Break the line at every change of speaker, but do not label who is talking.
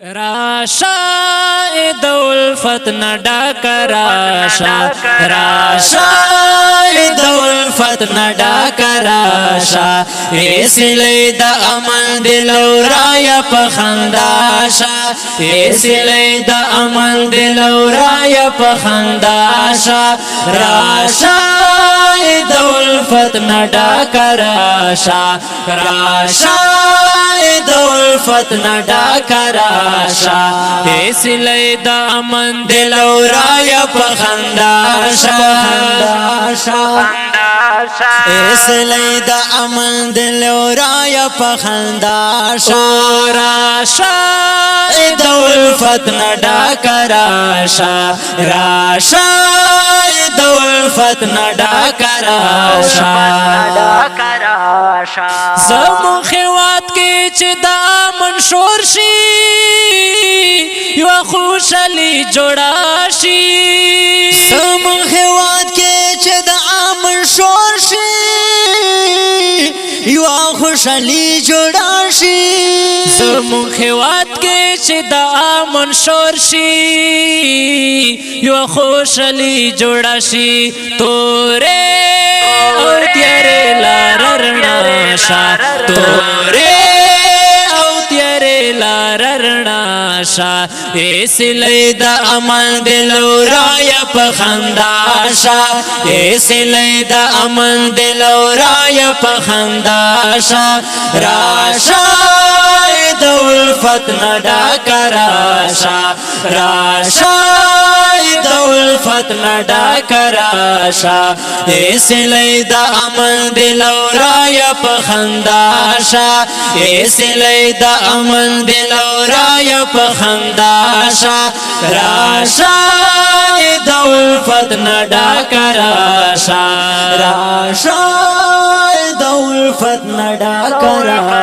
راشا د الفت نډا کراشا راشا د الفت نډا کراشا ایسلی د امن دلورای پخنداشا ایسلی د امن دلورای پخنداشا راشا د الفت نډا کراشا راشا د الفت نډا کراشا ایسلی د امن دلورای پخنداشا ایسلی د امن دلورای پخنداشا راشا د الفت نډا کراشا راشا د الفت نډا کراشا زمو خوات کې چې د امن شور شي یو خوشالي جوړا شي
زمو خوات کې چې د امن شور شي یو خوشالي جوړا شي
زمو خوات کې چې د امن شور شي یو خوشالي جوړا شي تورې او تیارې لار رڼا شا تورې او تیارې لار رڼا شا ایسلی د امن دلورای پخنداشا ایسلی د امن دلورای پخنداشا راشا د الفت نډا کراشا راشا د الفت نډا کراشا ایسلی د امن دلورای پخنداشا ایسلی د امن دلورای پخنداشا راشا د الفت نډا کراشا
راشا د الفت نډا کراشا